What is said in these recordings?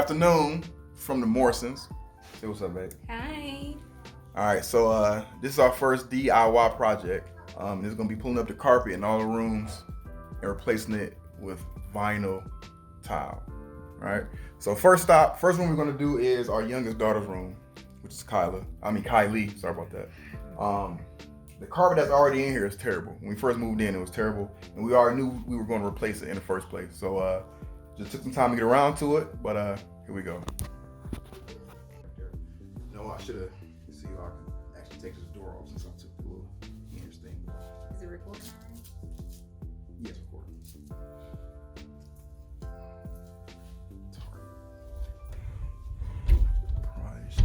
afternoon from the Morrisons. Say what's up, babe. Hi. All right, so this is our first DIY project. This is gonna be pulling up the carpet in all the rooms and replacing it with vinyl tile. All right. So first one we're gonna do is our youngest daughter's room, which is Kylie. Sorry about that. The carpet that's already in here is terrible. When we first moved in, it was terrible, and we already knew we were going to replace it in the first place. So just took some time to get around to it, but here we go. No, I should have. See, I can actually take this door off since I took the little hinge thing. Is it recording? Yes, recording. It's hard. Price.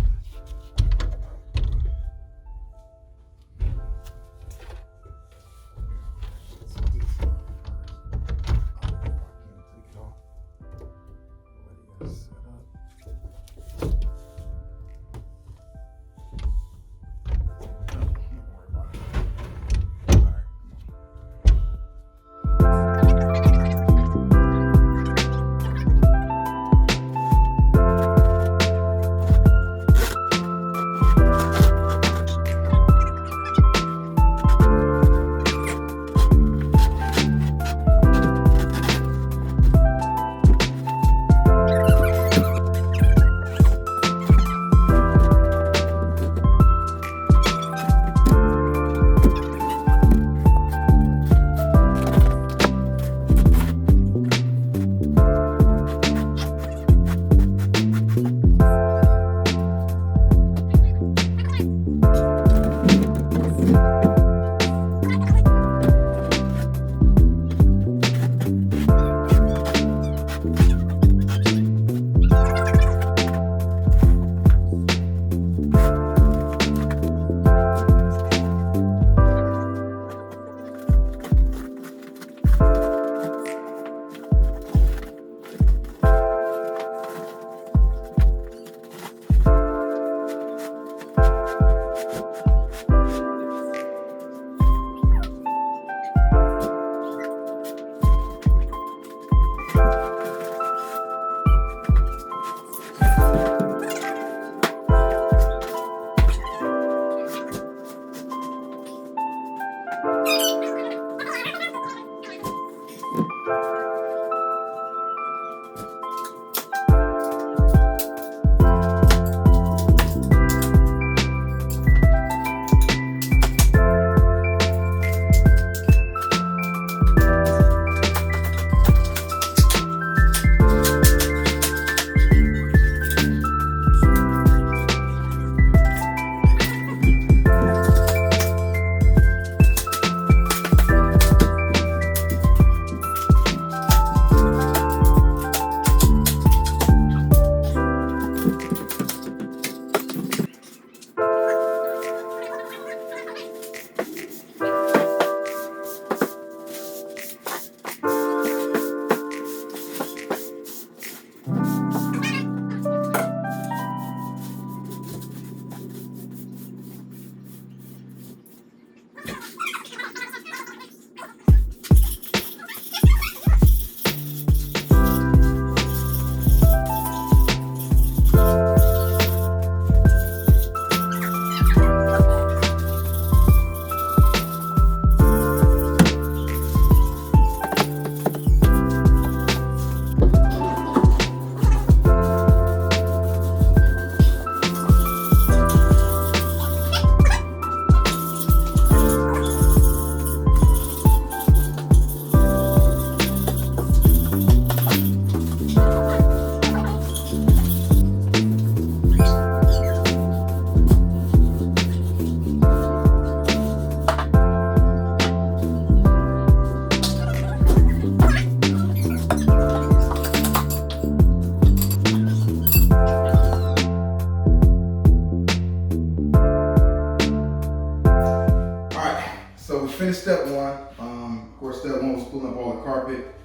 Finished step one. Of course, step one was pulling up all the carpet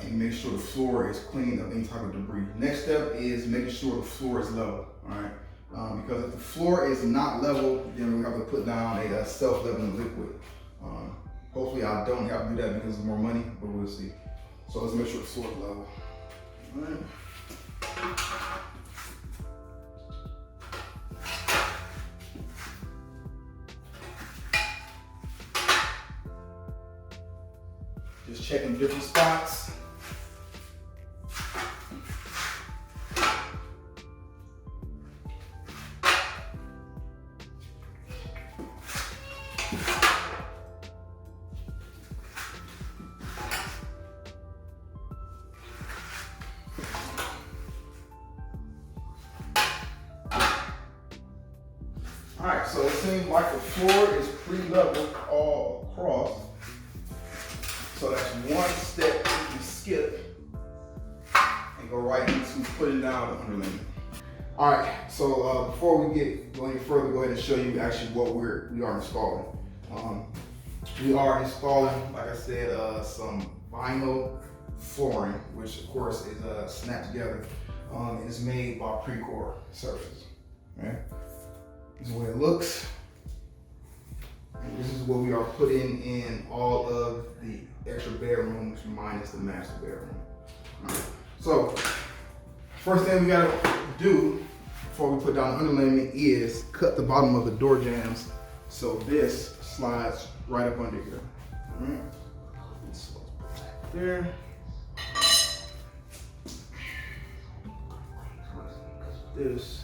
and make sure the floor is clean of any type of debris. Next step is making sure the floor is level. All right, because if the floor is not level, then we have to put down a self-leveling liquid. Hopefully, I don't have to do that because of more money, but we'll see. So let's make sure the floor is level. All right. Just checking different spots. All right, so it seems like the floor is pre-level all across. So that's one step you can skip and go right into putting down the underlayment. All right, so before we go any further, go ahead and show you actually what we are installing. We are installing, like I said, some vinyl flooring, which of course is snapped together. And it's made by ProCore surface. Right? This is the way it looks. And this is what we are putting in all of the extra bedrooms minus the master bedroom. Right. So, first thing we gotta do before we put down the underlayment is cut the bottom of the door jambs so this slides right up under here. All right. So, there. This.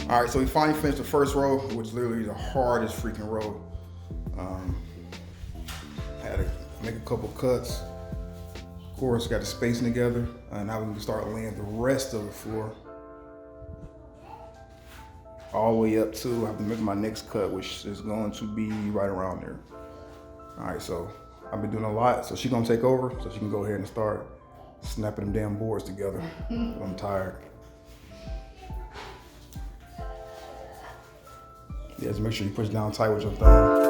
All right, so we finally finished the first row, which is literally the hardest freaking row. I had to make a couple cuts. Of course, got the spacing together. Now we can start laying the rest of the floor. All the way up to, I have to make my next cut, which is going to be right around there. All right, so I've been doing a lot, so she's gonna take over, so she can go ahead and start snapping them damn boards together. I'm tired. Yeah, just make sure you push down tight with your thumb.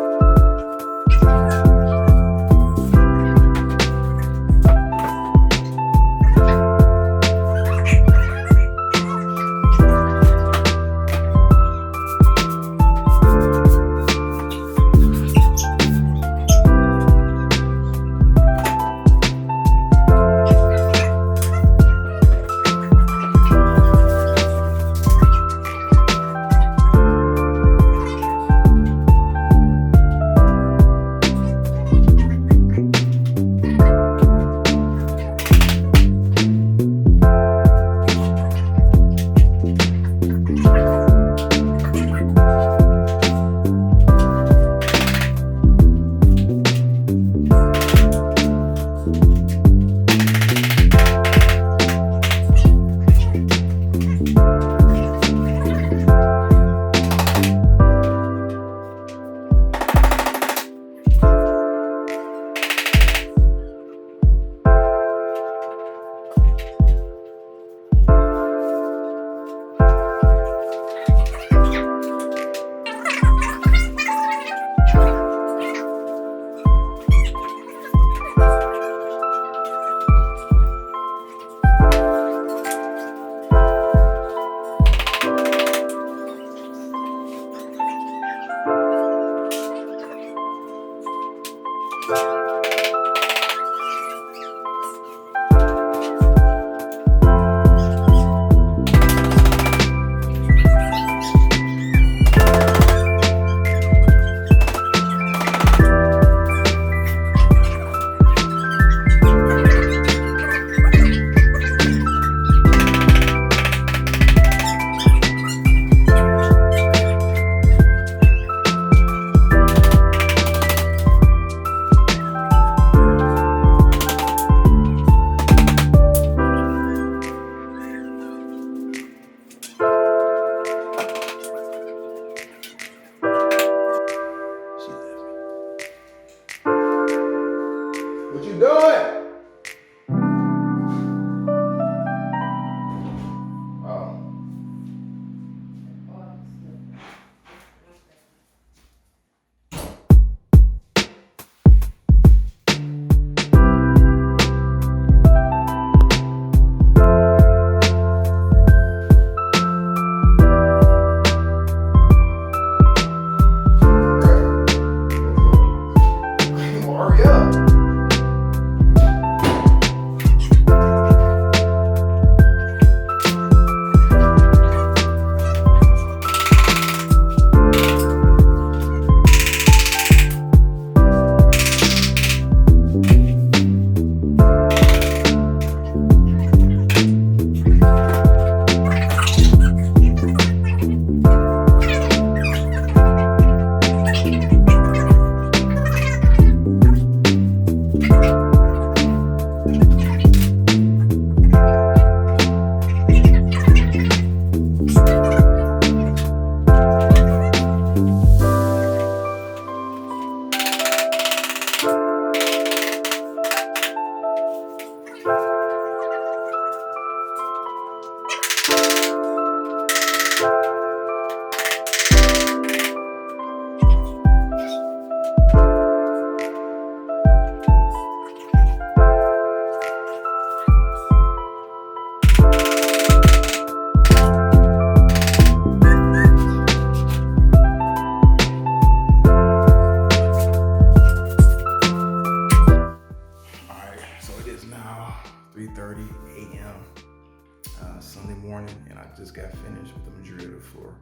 morning, and I just got finished with the majority of the floor.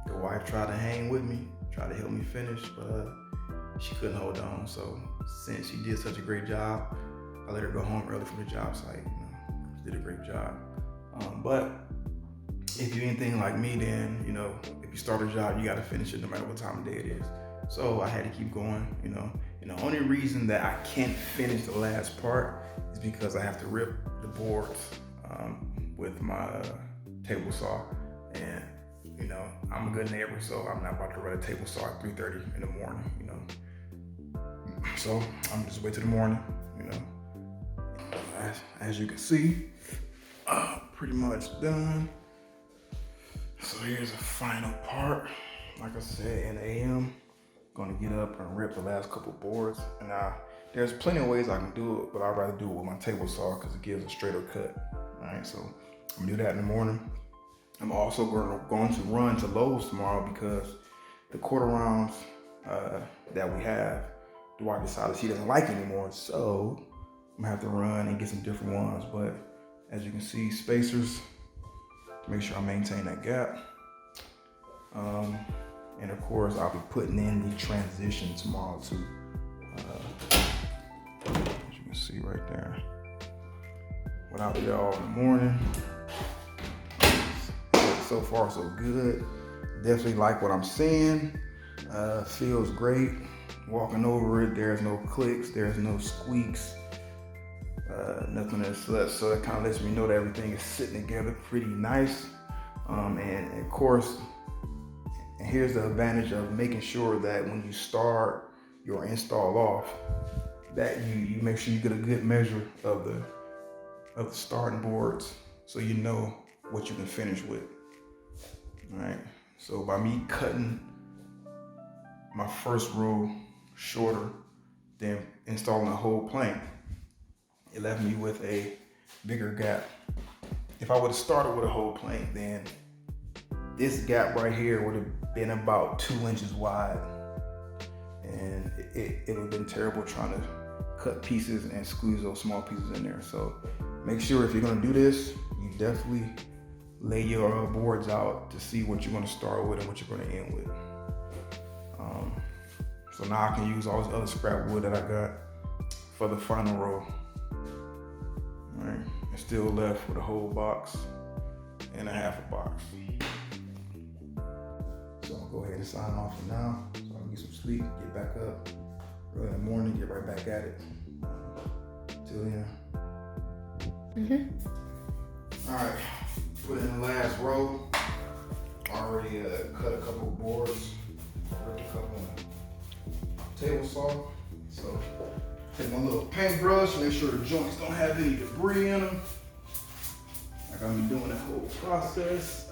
The wife tried to hang with me, tried to help me finish, but she couldn't hold on. So since she did such a great job, I let her go home early from the job site. She did a great job. But if you're anything like me, then if you start a job, you got to finish it no matter what time of day it is. So I had to keep going, And the only reason that I can't finish the last part is because I have to rip the boards with my table saw. And I'm a good neighbor, so I'm not about to run a table saw at 3:30 in the morning, So I'm just wait till the morning, As you can see, pretty much done. So here's the final part. Like I said, in the AM, gonna get up and rip the last couple boards. And there's plenty of ways I can do it, but I'd rather do it with my table saw because it gives a straighter cut. All right, so I'm gonna do that in the morning. I'm also going to run to Lowe's tomorrow because the quarter rounds that we have, the wife decided she doesn't like anymore. So I'm gonna have to run and get some different ones. But as you can see, spacers to make sure I maintain that gap. And of course, I'll be putting in the transition tomorrow too. As you can see right there. Went out there all in the morning. So far, so good. Definitely like what I'm seeing. Feels great. Walking over it, there's no clicks, there's no squeaks, nothing that's so that kind of lets me know that everything is sitting together pretty nice. And of course, here's the advantage of making sure that when you start your install off, that you make sure you get a good measure of the starting boards, so you know what you can finish with. All right, so by me cutting my first row shorter than installing a whole plank, it left me with a bigger gap. If I would have started with a whole plank, then this gap right here would have been about 2 inches wide, and it would have been terrible trying to cut pieces and squeeze those small pieces in there. So make sure if you're gonna do this, you definitely lay your boards out to see what you're gonna start with and what you're gonna end with. So now I can use all this other scrap wood that I got for the final row. All right, and still left with a whole box and a half a box. So I'm gonna go ahead and sign off for now, so I can get some sleep, get back up early in the morning, get right back at it. Till then. All right, put in the last row. Already cut a couple of boards, ripped a couple on the table saw. So take my little paintbrush, make sure the joints don't have any debris in them. Like I'm doing that whole process.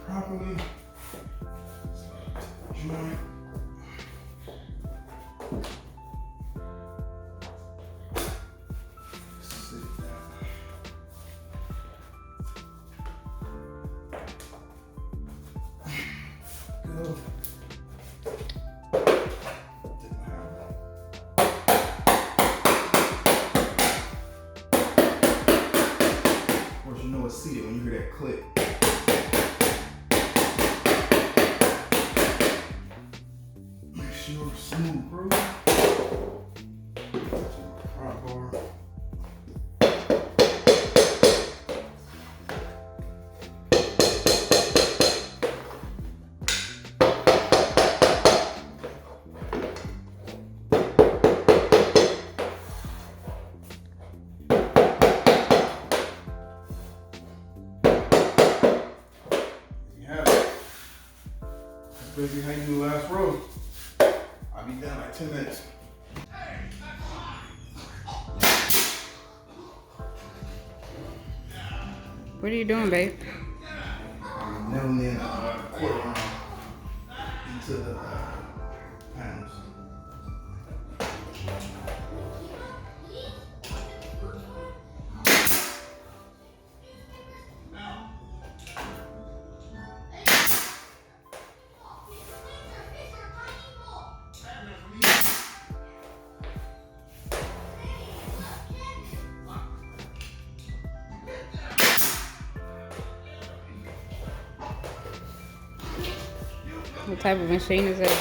Properly. Joint. Sit down. Go. Of course, you know it's seated when you hear that click. Smooth groove. Front bar. Basically how you do the last row. I'll be done in like 10 minutes. What are you doing, babe? I'm nailing in a quarter round into the panels. What type of machine is that?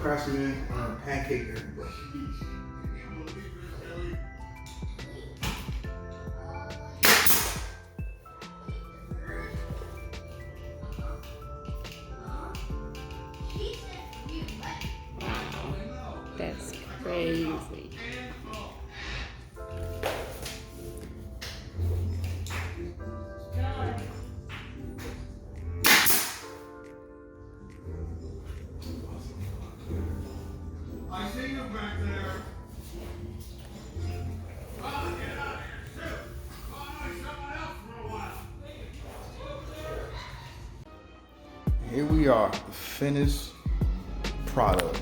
Craftsmen Pancake Air. That's crazy. I see you back there. Get out of here, shoot. Someone else for a while. Here we are, the finished product.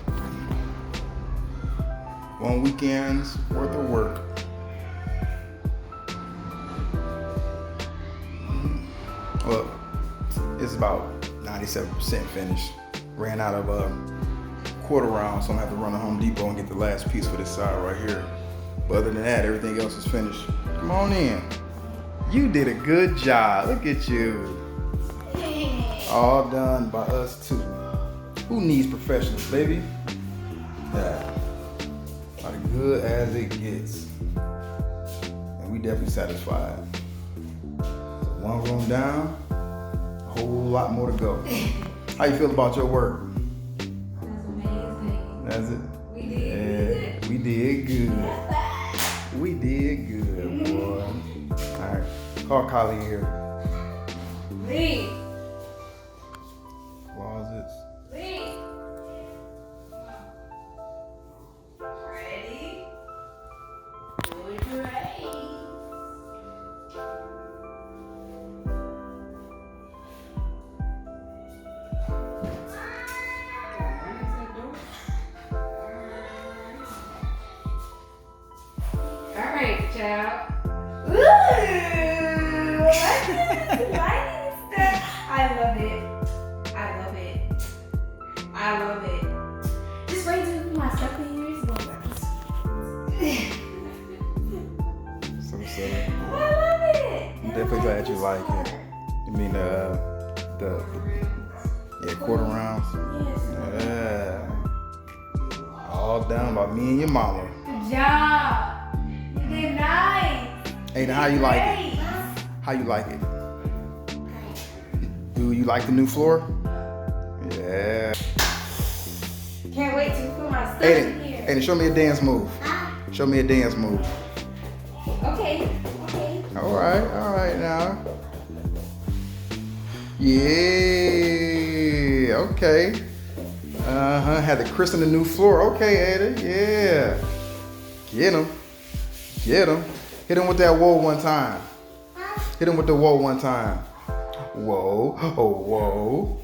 1 weekend's worth of work. Well, it's about 97% finished. Ran out of quarter round, so I'm gonna have to run to Home Depot and get the last piece for this side right here. But other than that, everything else is finished. Come on in. You did a good job. Look at you. All done by us too. Who needs professionals, baby? Yeah. About as good as it gets. And we definitely satisfied. So 1 room down, a whole lot more to go. How you feel about your work? That's amazing. That's it? We did Yeah, we did good. We did good, boy. All right, call Kylie here. Lee. Closets. Lee. Ready? Good race. All right, child. Ooh, what's this lighting stuff? I love it. I love it. I love it. Just wait till my stuff in here is going So I love it. I'm definitely glad you like it. You mean the quarter rounds? Yes. Yeah. All done by me and your mama. Good job. You did nice. Hey, now how you like it? How you like it? Do you like the new floor? Yeah. Can't wait to put my stuff Aiden, in here. Aiden, show me a dance move. Show me a dance move. Okay. Okay. All right now. Yeah, okay. Had to christen the new floor. Okay, Aiden, yeah. Get him. Get him. Hit him with that whoa one time. Hit him with the whoa one time. Whoa, oh, whoa.